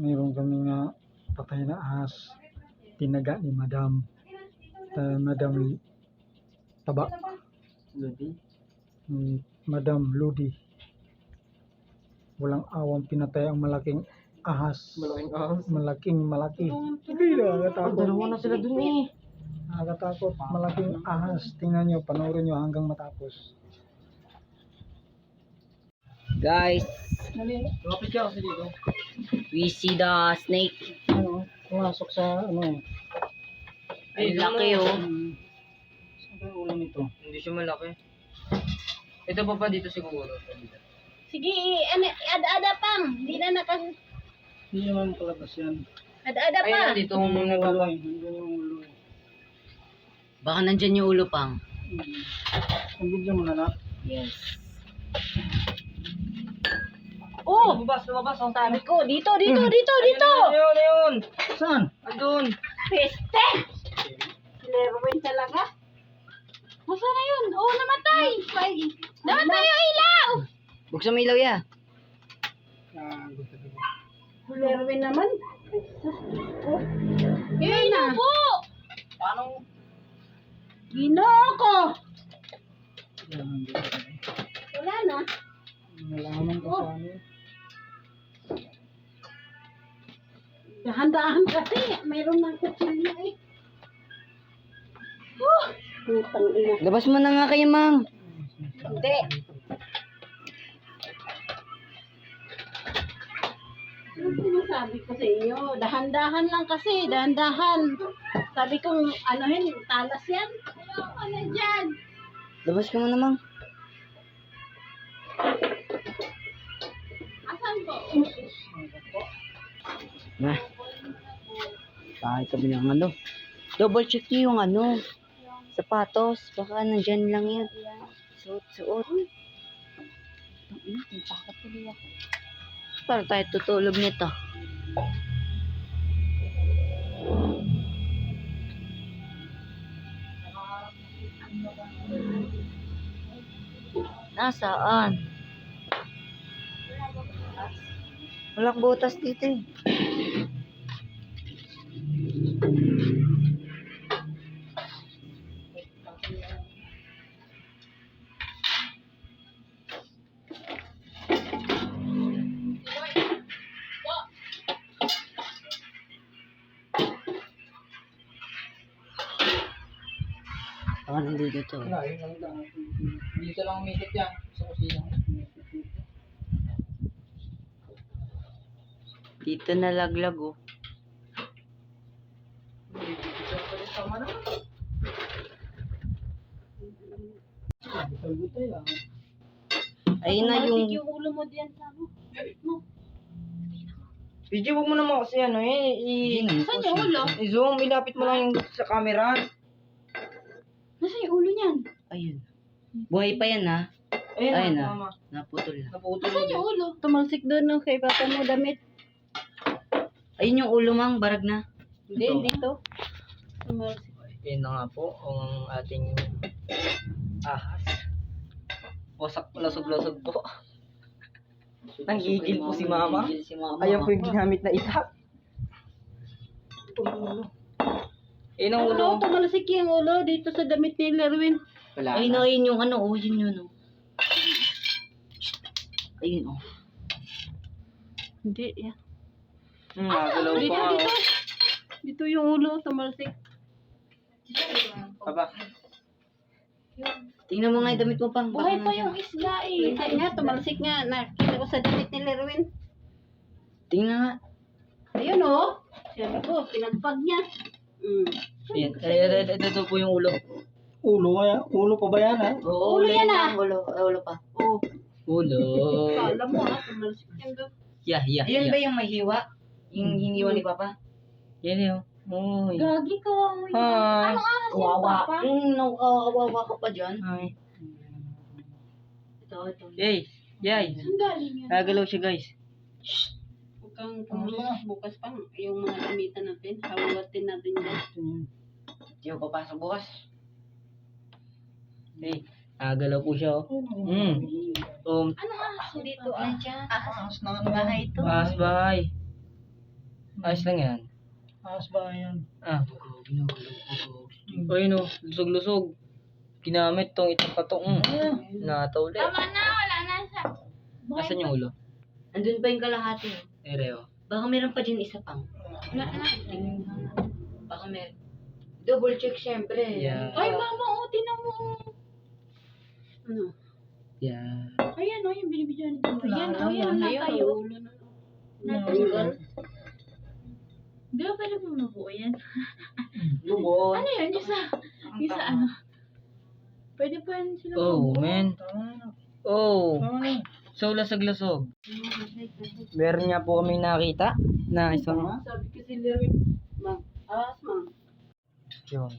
Mayroon kami nga patay na ahas. Tinaga ni Madam. Madam Taba. Lodi. Madam Ludi. Walang awang pinatay ang malaking ahas. Malaking ahas. Malaki. Hindi nakakatakot. Dalawa na sila dun eh. Nakakatakot. Malaking ahas. Tingnan nyo, panoorin nyo hanggang matapos. Guys, Lapit ka kasi dito. we see the snake. Ano, pumasok sa ano. Ay, laki oh. Saan ba yung ulo nito? Hindi siya malaki. Ito pa dito siguro. Sige, ada-ada pang. Hindi na nakas... Hindi naman palabas yan. Ada-ada pa. Ayun, dito muna Ulo baba. eh. Nandun yung ulo. Baka nandyan yung ulo pang. Nandun mo na na. Yes. Oh, Lumabas ang sabi ko, dito. Ayun. Saan? Andun. Peste! Lerwin talaga. Masa na yun? Oh, namatay. Namatay yung ilaw. Buksan mo ilaw ya. Lerwin naman. Yun na. Paano? Ginoo ko. Yan, dito. Wala na. Nalaman ko sa ano. Dahan-dahan kasi. Mayroon ng kutsilyo eh. Putang ina. Labas mo na nga kayo, mang. Hindi. Ano sinasabi ko sa inyo? Dahan-dahan lang kasi. Dahan-dahan. Sabi kong anuhin, talas yan. Ayoko na dyan. Labas ka mo na, mang. Asan po? Na. Kahit kami ng ano. Double check niyo yung ano. Sapatos. Baka nandyan lang yan. Suot. Takot tuloy ako. Para tayo tutulog nito. Nasaan? Walang butas dito eh. Baka nandito to. Wala, yun lang lang. Dito lang umikot yan. Sa kusina. Dito nalaglag oh. Butay-butay ah. Ayun na Tumalsik yung... yung ulo mo diyan sa ano. Mo. Video, huwag mo naman kasi ano Saan yung ulo? i-zoom, ilapit mo lang yung sa camera. Nasaan yung ulo niyan? Ayun. Buhay pa yan ha. Ayun, Ayun na. mama. Naputol na. Naputol Nasaan yung ulo? Tumalsik doon no, kay papa mo damit. Ayun yung ulo mang, barag na. Hindi, dito. Tumalsik. Yun na nga po, ang ating ahas. Wasak, lasog-lasog po. Nanggigil po si mama. Nanggigil si mama. Ayan po yung ginamit na itak. Ayun ang ulo. Ano, tumalsik yung ulo dito sa damit ni Lerwin. Wala Ayun na. na, ayun yung ano, oh, yun oh. Ayun oh. Hindi, yan. Nagalaw pa Dito, nga. dito. Dito yung ulo, tumalsik. Baba. Tingnan mo nga yung damit mo pang. Buhay baka pa nandiyan. yung isda eh. Ay nga, tumalsik nga. Nakita ko sa damit ni Lerwin. Tingnan nga. Ayun oh. Sabi ko, pinagpag niya. Ayan, ito po yung ulo. Ulo pa ba yan ah? Oo, Ulo yan, lang, ulo pa. Oh, Ulo. kala mo ha, tumalsik yan doon. Yeah. Ayun ba yung may hiwa? Yung hiniwa ni Papa? Yan yun. Uy. Gagi ka mo yun. Hi. Ano ahas yung Kawawa. papa? Nakawawa ka pa dyan. Hi. Ito. Yay. Saan galing yan? Nagalaw siya guys. Huwag kang tumalsik bukas pang yung mga gamitan natin. Hawatin natin yan. Hindi ko papasok bukas. Nagalaw po siya oh. Ano ahas dito ah? Ahas na bahay ito. Bye. Ayos lang yan. Ahas ba yan? Ah. Ayun o, lusog-lusog. Ginamit tong itong patong. Nataw ulit. Tama na, wala na siya. Asan yung ulo? Andun pa yung kalahati. Ereo. Baka meron pa dyan isa pang. Wala na. Tingnan mo. Baka meron. Double check syempre. Yeah. Ay, mama, tinan mo. Ano? Yeah. Ayan, yung binibidyoan nito. Ayan, Wala yan, na. natayo. Natanggal. Di ba pwede mo mabuo yan? Bubuo. Ano yun? Yung sa ano? Pwede pa yan sila Oh, mabuo. man. Oh. So, lasag-lasog. Meron nga po kami nakita na isang... Sabi kasi lyric, ma'am. Ma'am. Yun.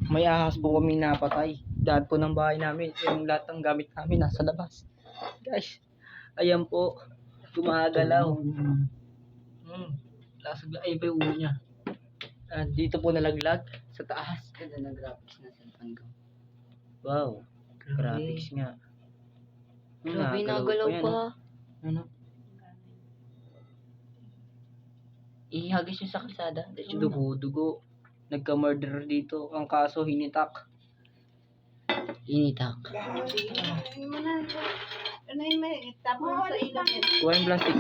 May ahas po kami napatay. Dahil po ng bahay namin. Yung lahat ng gamit namin nasa labas. Guys, ayan po. Gumagalaw. Lasag ay pa yung ulo niya. Dito po nalaglag sa taas. Ganda ng graphics na cellphone ko. Wow. Graphics nga. Grabe, Nagalaw nagalaw yan, pa. oh. Ano? Ihagis yun sa kalsada. Dugo-dugo. Nagka-murder dito. Ang kaso, hinitak. Initak. Ano mo na? Ano yun may tapos sa ilog yan? Kuha yung plastic.